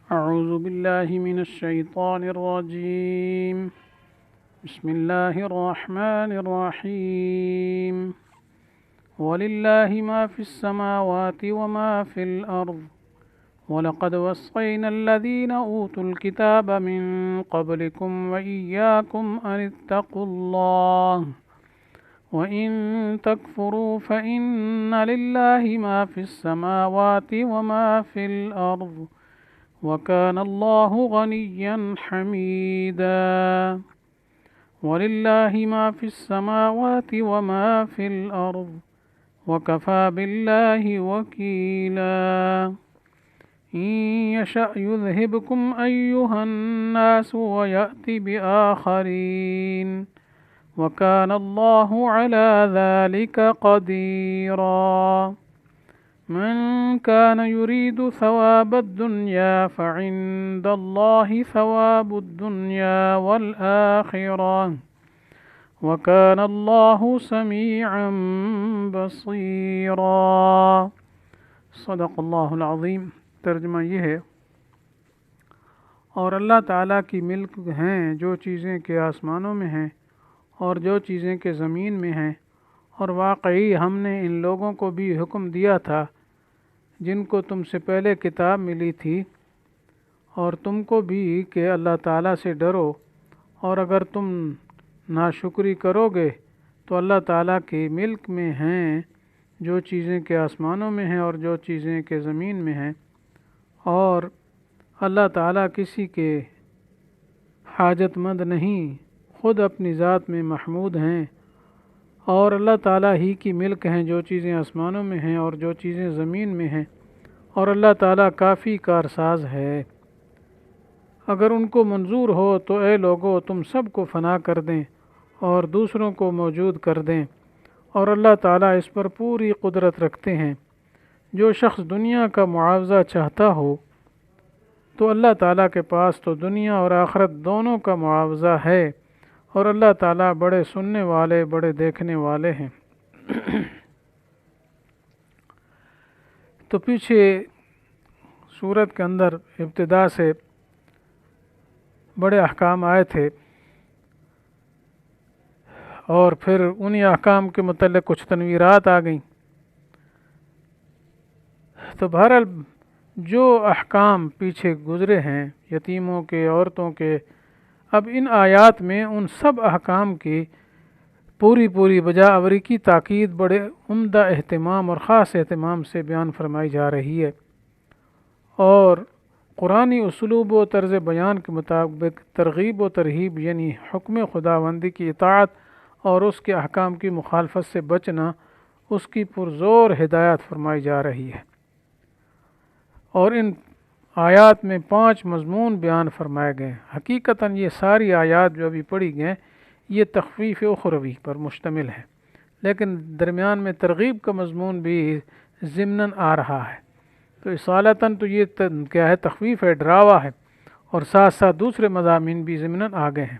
أعوذ بالله من الشيطان الرجيم. بسم الله الرحمن الرحيم. ولله ما في السماوات وما في الأرض ولقد وصينا الذين أوتوا الكتاب من قبلكم وإياكم أن اتقوا الله وإن تكفروا فإن لله ما في السماوات وما في الأرض وكان الله غنيا حميدا. ولله ما في السماوات وما في الأرض وكفى بالله وكيلا. إن يشأ يذهبكم أيها الناس ويأتي بآخرين وكان الله على ذلك قديرا. من كان يريد ثواب الدنيا فعند الله ثواب الدنيا والآخرة وكان الله سميعا بصيرا. صدق اللہ العظیم. ترجمہ یہ ہے، اور اللہ تعالیٰ کی ملک ہیں جو چیزیں کہ آسمانوں میں ہیں اور جو چیزیں کہ زمین میں ہیں، اور واقعی ہم نے ان لوگوں کو بھی حکم دیا تھا جن کو تم سے پہلے کتاب ملی تھی، اور تم کو بھی کہ اللہ تعالیٰ سے ڈرو، اور اگر تم ناشکری کرو گے تو اللہ تعالیٰ کی ملک میں ہیں جو چیزیں کہ آسمانوں میں ہیں اور جو چیزیں کہ زمین میں ہیں، اور اللہ تعالیٰ کسی کے حاجت مند نہیں، خود اپنی ذات میں محمود ہیں، اور اللہ تعالیٰ ہی کی ملک ہیں جو چیزیں آسمانوں میں ہیں اور جو چیزیں زمین میں ہیں، اور اللہ تعالیٰ کافی کارساز ہے۔ اگر ان کو منظور ہو تو اے لوگو تم سب کو فنا کر دیں اور دوسروں کو موجود کر دیں، اور اللہ تعالیٰ اس پر پوری قدرت رکھتے ہیں۔ جو شخص دنیا کا معاوضہ چاہتا ہو تو اللہ تعالیٰ کے پاس تو دنیا اور آخرت دونوں کا معاوضہ ہے، اور اللہ تعالیٰ بڑے سننے والے بڑے دیکھنے والے ہیں۔ تو پیچھے سورت کے اندر ابتدا سے بڑے احکام آئے تھے، اور پھر انہی احکام کے متعلق کچھ تنویرات آ گئیں۔ تو بہرحال جو احکام پیچھے گزرے ہیں یتیموں کے، عورتوں کے، اب ان آیات میں ان سب احکام کی پوری بجاوری کی تاکید بڑے عمدہ اہتمام اور خاص اہتمام سے بیان فرمائی جا رہی ہے، اور قرآنی اسلوب و طرز بیان کے مطابق ترغیب و ترہیب، یعنی حکم خداوندی کی اطاعت اور اس کے احکام کی مخالفت سے بچنا، اس کی پرزور ہدایت فرمائی جا رہی ہے۔ اور ان آیات میں 5 مضمون بیان فرمائے گئے۔ حقیقتاً یہ ساری آیات جو ابھی پڑھی گئے یہ تخفیف اخروی پر مشتمل ہے، لیکن درمیان میں ترغیب کا مضمون بھی ضمناً آ رہا ہے، تو اصالتاً تو یہ کیا ہے، تخفیف ہے، ڈراوا ہے، اور ساتھ ساتھ دوسرے مضامین بھی ضمناً آ گئے ہیں۔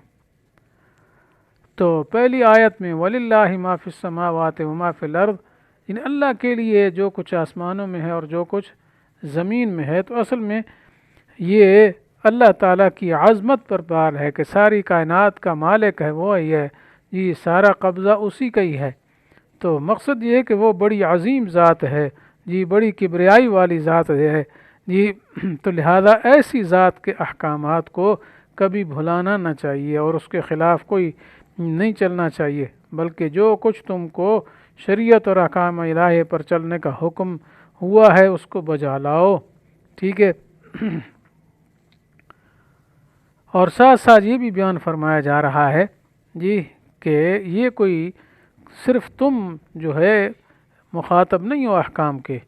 تو پہلی آیت میں وَلِلَّهِ مَا فِي السَّمَاوَاتِ وَمَا فِي الْأَرْضِ، یعنی اللہ کے لیے جو کچھ آسمانوں میں ہے اور جو کچھ زمین میں ہے، تو اصل میں یہ اللہ تعالیٰ کی عظمت پر بال ہے کہ ساری کائنات کا مالک ہے وہ ہی ہے، یہ سارا قبضہ اسی کا ہی ہے۔ تو مقصد یہ ہے کہ وہ بڑی عظیم ذات ہے، جی بڑی کبریائی والی ذات ہے جی، تو لہذا ایسی ذات کے احکامات کو کبھی بھلانا نہ چاہیے اور اس کے خلاف کوئی نہیں چلنا چاہیے، بلکہ جو کچھ تم کو شریعت اور احکام الہی پر چلنے کا حکم ہوا ہے اس کو بجا لاؤ، ٹھیک ہے۔ اور ساتھ ساتھ یہ بھی بیان فرمایا جا رہا ہے جی کہ یہ کوئی صرف تم جو ہے مخاطب نہیں ہو احکام کے،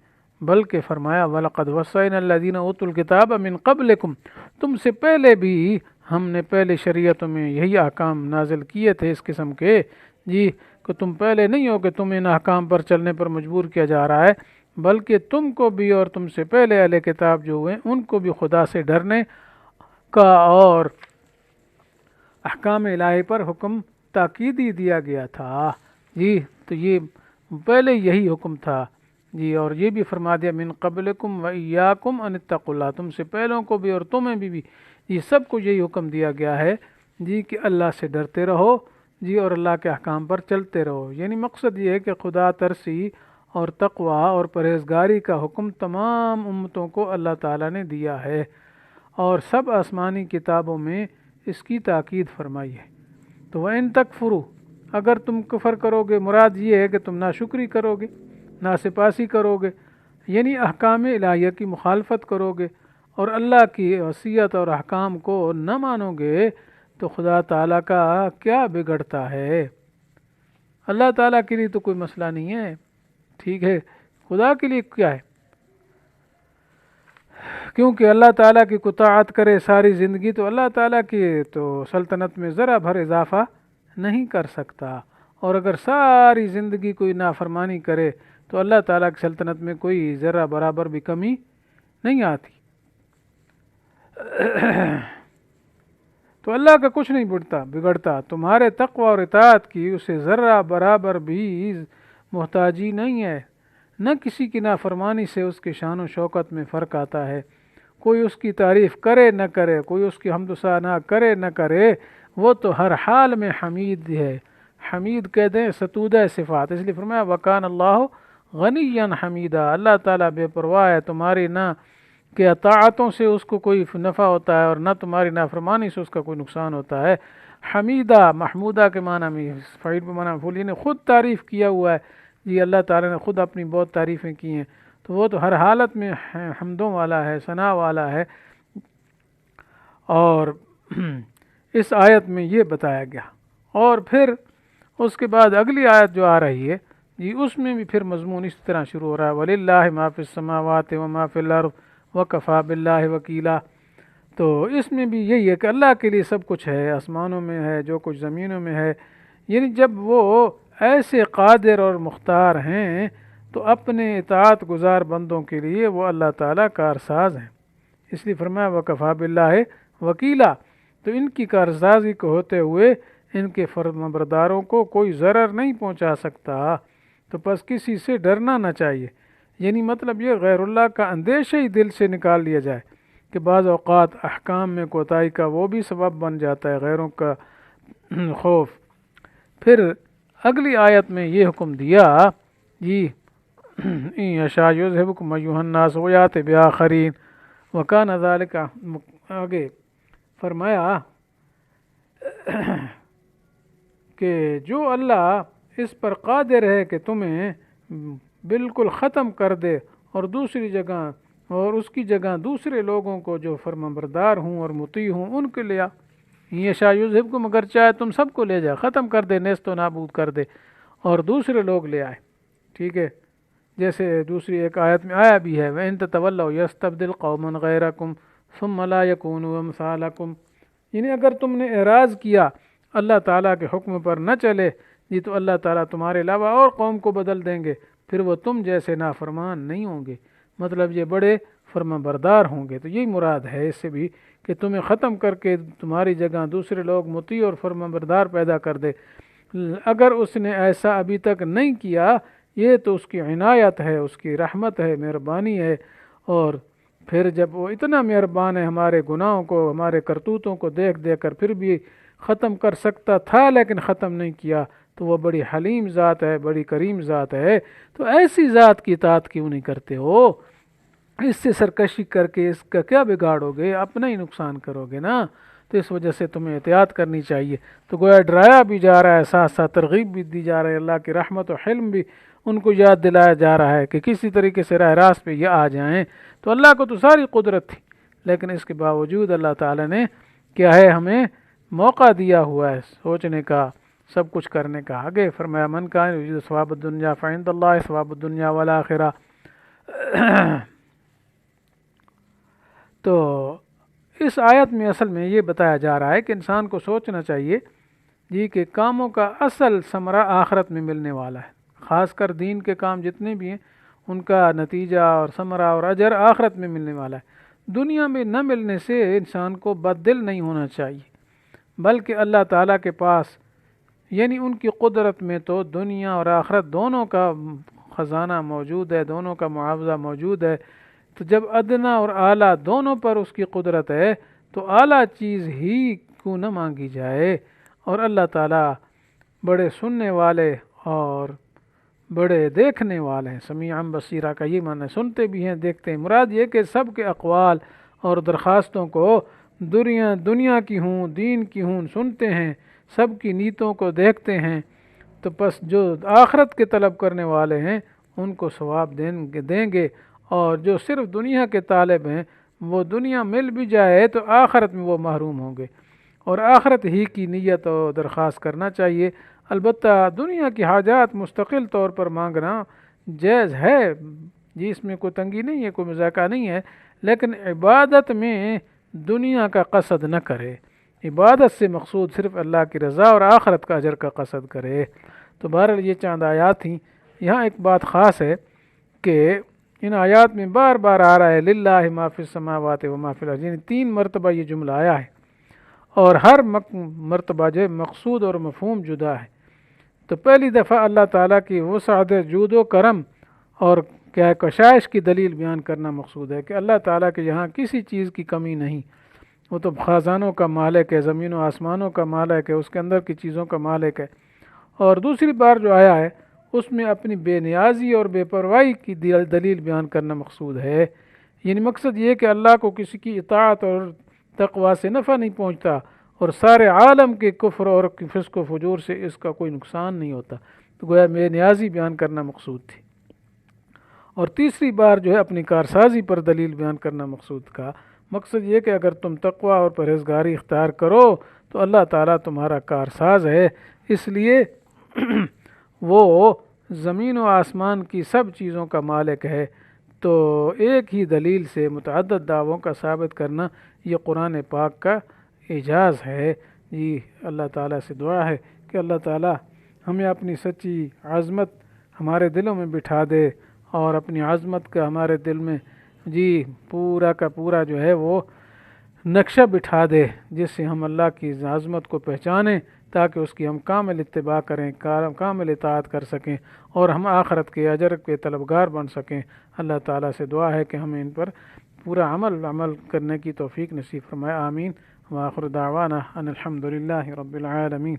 بلکہ فرمایا وَلَقَدْ وَصَّيْنَا الَّذِينَ أُوتُوا الْكِتَابَ مِنْ قَبْلِكُمْ، تم سے پہلے بھی ہم نے پہلے شریعتوں میں یہی احکام نازل کیے تھے اس قسم کے، جی کہ تم پہلے نہیں ہو کہ تم ان احکام پر چلنے پر مجبور کیا جا رہا ہے، بلکہ تم کو بھی اور تم سے پہلے اہل کتاب جو ہوئے ان کو بھی خدا سے ڈرنے کا اور احکام الہی پر حکم تاکیدی دیا گیا تھا، جی تو یہ پہلے یہی حکم تھا جی اور یہ بھی فرما دیا من قبلکم و ایاکم ان اتقوا اللہ، تم سے پہلوں کو بھی اور تمہیں بھی یہ سب کو یہی حکم دیا گیا ہے جی کہ اللہ سے ڈرتے رہو جی اور اللہ کے احکام پر چلتے رہو۔ یعنی مقصد یہ ہے کہ خدا ترسی اور تقوی اور پرہیزگاری کا حکم تمام امتوں کو اللہ تعالیٰ نے دیا ہے، اور سب آسمانی کتابوں میں اس کی تاکید فرمائی ہے۔ تو وَإِن تَكْفُرُوا، اگر تم کفر کرو گے، مراد یہ ہے کہ تم ناشکری کرو گے، ناسپاسی کرو گے، یعنی احکام الہیہ کی مخالفت کرو گے اور اللہ کی وصیت اور احکام کو نہ مانو گے، تو خدا تعالیٰ کا کیا بگڑتا ہے؟ اللہ تعالیٰ کے لیے تو کوئی مسئلہ نہیں ہے، ٹھیک ہے، خدا کے لیے کیا ہے؟ کیونکہ اللہ تعالیٰ کی اطاعت کرے ساری زندگی تو اللہ تعالیٰ کی تو سلطنت میں ذرا بھر اضافہ نہیں کر سکتا، اور اگر ساری زندگی کوئی نافرمانی کرے تو اللہ تعالیٰ کی سلطنت میں کوئی ذرا برابر بھی کمی نہیں آتی۔ تو اللہ کا کچھ نہیں بگڑتا، تمہارے تقوی اور اطاعت کی اسے ذرہ برابر بھی محتاجی نہیں ہے، نہ کسی کی نافرمانی سے اس کے شان و شوکت میں فرق آتا ہے۔ کوئی اس کی تعریف کرے نہ کرے، کوئی اس کی حمد و ثنا کرے نہ کرے، وہ تو ہر حال میں حمید ہے۔ حمید کہتے ہیں ستودہ صفات، اس لیے فرمایا وَكَانَ اللَّهُ غَنِيًّا حَمِيدًا، اللہ تعالیٰ بے پرواہ ہے تمہاری نہ کہ اطاعتوں سے اس کو کوئی نفع ہوتا ہے اور نہ تمہاری نافرمانی سے اس کا کوئی نقصان ہوتا ہے۔ حمیدہ محمودہ کے معنی میں، فعیل کے معنی میں، یعنی خود تعریف کیا ہوا ہے جی، اللہ تعالیٰ نے خود اپنی بہت تعریفیں کی ہیں، تو وہ تو ہر حالت میں حمدوں والا ہے، ثنا والا ہے۔ اور اس آیت میں یہ بتایا گیا، اور پھر اس کے بعد اگلی آیت جو آ رہی ہے جی، اس میں بھی پھر مضمون اس طرح شروع ہو رہا ہے وَلِلَّهِ مَا فِي السَّمَاوَاتِ وَمَا فِي الْأَرْضِ وَكَفَى بِاللَّهِ وَكِيلًا۔ تو اس میں بھی یہی ہے کہ اللہ کے لیے سب کچھ ہے، آسمانوں میں ہے، جو کچھ زمینوں میں ہے، یعنی جب وہ ایسے قادر اور مختار ہیں تو اپنے اطاعت گزار بندوں کے لیے وہ اللہ تعالیٰ کارساز ہیں، اس لیے فرمایا وَكَفَى بِاللَّهِ وَكِيلًا۔ تو ان کی کارسازی کو ہوتے ہوئے ان کے فرمانبرداروں کو کوئی ضرر نہیں پہنچا سکتا، تو بس کسی سے ڈرنا نہ چاہیے۔ یعنی مطلب یہ غیر اللہ کا اندیشہ ہی دل سے نکال لیا جائے کہ بعض اوقات احکام میں کوتاہی کا وہ بھی سبب بن جاتا ہے، غیروں کا خوف۔ پھر اگلی آیت میں یہ حکم دیا جی ان یشاء یذہبکم ایھا الناس ویأتی بآخرین وکان ذلک، آگے فرمایا کہ جو اللہ اس پر قادر ہے کہ تمہیں بالکل ختم کر دے اور دوسری جگہ اور اس کی جگہ دوسرے لوگوں کو جو فرمانبردار ہوں اور مطیع ہوں ان کے لے آ، یہ شایذہب کو مگر چاہے تم سب کو لے جائے، ختم کر دے، نیست و نابود کر دے اور دوسرے لوگ لے آئے، ٹھیک ہے، جیسے دوسری ایک آیت میں آیا بھی ہے وَإِن تَتَوَلَّوْا يَسْتَبْدِلْ قَوْمًا غَيْرَكُمْ ثُمَّ لَا يَكُونُوا أَمْثَالَكُمْ، یعنی اگر تم نے اعراض کیا اللہ تعالیٰ کے حکم پر نہ چلے جی تو اللہ تعالیٰ تمہارے علاوہ اور قوم کو بدل دیں گے، پھر وہ تم جیسے نافرمان نہیں ہوں گے، مطلب یہ بڑے فرما بردار ہوں گے۔ تو یہی مراد ہے اس سے بھی کہ تمہیں ختم کر کے تمہاری جگہ دوسرے لوگ مطیع اور فرما بردار پیدا کر دے۔ اگر اس نے ایسا ابھی تک نہیں کیا، یہ تو اس کی عنایت ہے، اس کی رحمت ہے، مہربانی ہے، اور پھر جب وہ اتنا مہربان ہے ہمارے گناہوں کو، ہمارے کرتوتوں کو دیکھ دیکھ کر پھر بھی ختم کر سکتا تھا لیکن ختم نہیں کیا، تو وہ بڑی حلیم ذات ہے، بڑی کریم ذات ہے۔ تو ایسی ذات کی اطاعت کیوں نہیں کرتے ہو؟ اس سے سرکشی کر کے اس کا کیا بگاڑو گے؟ اپنا ہی نقصان کرو گے نا۔ تو اس وجہ سے تمہیں احتیاط کرنی چاہیے۔ تو گویا ڈرایا بھی جا رہا ہے، ساتھ ساتھ ترغیب بھی دی جا رہی ہے، اللہ کی رحمت و حلم بھی ان کو یاد دلایا جا رہا ہے کہ کسی طریقے سے راہ راست پہ یہ آ جائیں۔ تو اللہ کو تو ساری قدرت تھی، لیکن اس کے باوجود اللہ تعالیٰ نے کیا ہے ہمیں موقع دیا ہوا ہے سوچنے کا، سب کچھ کرنے کا۔ آگے فرمایا من کان یرید ثواب الدنیا فعند اللہ ثواب الدنیا والآخرہ۔ تو اس آیت میں اصل میں یہ بتایا جا رہا ہے کہ انسان کو سوچنا چاہیے جی کہ کاموں کا اصل ثمرہ آخرت میں ملنے والا ہے، خاص کر دین کے کام جتنے بھی ہیں ان کا نتیجہ اور ثمرہ اور اجر آخرت میں ملنے والا ہے۔ دنیا میں نہ ملنے سے انسان کو بد دل نہیں ہونا چاہیے، بلکہ اللہ تعالیٰ کے پاس یعنی ان کی قدرت میں تو دنیا اور آخرت دونوں کا خزانہ موجود ہے، دونوں کا معاوضہ موجود ہے، تو جب ادنا اور اعلیٰ دونوں پر اس کی قدرت ہے تو اعلیٰ چیز ہی کیوں نہ مانگی جائے۔ اور اللہ تعالیٰ بڑے سننے والے اور بڑے دیکھنے والے ہیں، سمیع بصیرہ کا یہ معنی ہے، سنتے بھی ہیں دیکھتے ہیں۔ مراد یہ کہ سب کے اقوال اور درخواستوں کو دنیا کی ہوں دین کی ہوں سنتے ہیں، سب کی نیتوں کو دیکھتے ہیں، تو پس جو آخرت کے طلب کرنے والے ہیں ان کو ثواب دیں گے، اور جو صرف دنیا کے طالب ہیں وہ دنیا مل بھی جائے تو آخرت میں وہ محروم ہوں گے، اور آخرت ہی کی نیت و درخواست کرنا چاہیے۔ البتہ دنیا کی حاجات مستقل طور پر مانگنا جائز ہے جی، اس میں کوئی تنگی نہیں ہے، کوئی مذاکرہ نہیں ہے، لیکن عبادت میں دنیا کا قصد نہ کرے، عبادت سے مقصود صرف اللہ کی رضا اور آخرت کا اجر کا قصد کرے۔ تو بہرحال یہ چند آیات تھیں۔ یہاں ایک بات خاص ہے کہ ان آیات میں بار بار آ رہا ہے للہ ما فی السماوات و ما فی الارض، یعنی 3 مرتبہ یہ جملہ آیا ہے، اور ہر مرتبہ جو مقصود اور مفہوم جدا ہے۔ تو پہلی دفعہ اللہ تعالیٰ کی وسعت جود و کرم اور کیا کشائش کی دلیل بیان کرنا مقصود ہے کہ اللہ تعالیٰ کے یہاں کسی چیز کی کمی نہیں، وہ تو خزانوں کا مالک ہے، زمین و آسمانوں کا مالک ہے، اس کے اندر کی چیزوں کا مالک ہے۔ اور دوسری بار جو آیا ہے اس میں اپنی بے نیازی اور بے پرواہی کی دلیل بیان کرنا مقصود ہے، یعنی مقصد یہ کہ اللہ کو کسی کی اطاعت اور تقوی سے نفع نہیں پہنچتا، اور سارے عالم کے کفر اور فسق و فجور سے اس کا کوئی نقصان نہیں ہوتا، تو گویا بے نیازی بیان کرنا مقصود تھی۔ اور تیسری بار جو ہے اپنی کارسازی پر دلیل بیان کرنا مقصود کا مقصد یہ کہ اگر تم تقوی اور پرہیزگاری اختیار کرو تو اللہ تعالیٰ تمہارا کارساز ہے، اس لیے وہ زمین و آسمان کی سب چیزوں کا مالک ہے۔ تو ایک ہی دلیل سے متعدد دعووں کا ثابت کرنا یہ قرآن پاک کا اعجاز ہے۔ جی اللہ تعالیٰ سے دعا ہے کہ اللہ تعالیٰ ہمیں اپنی سچی عظمت ہمارے دلوں میں بٹھا دے، اور اپنی عظمت کا ہمارے دل میں جی پورا کا پورا جو ہے وہ نقشہ بٹھا دے، جس سے ہم اللہ کی عظمت کو پہچانیں، تاکہ اس کی ہم کامل اتباع کریں، کامل اطاعت کر سکیں، اور ہم آخرت کے اجر کے طلبگار بن سکیں۔ اللہ تعالیٰ سے دعا ہے کہ ہمیں ان پر پورا عمل کرنے کی توفیق نصیب فرمائے، آمین۔ وآخر دعوانا ان الحمد للہ رب العالمین۔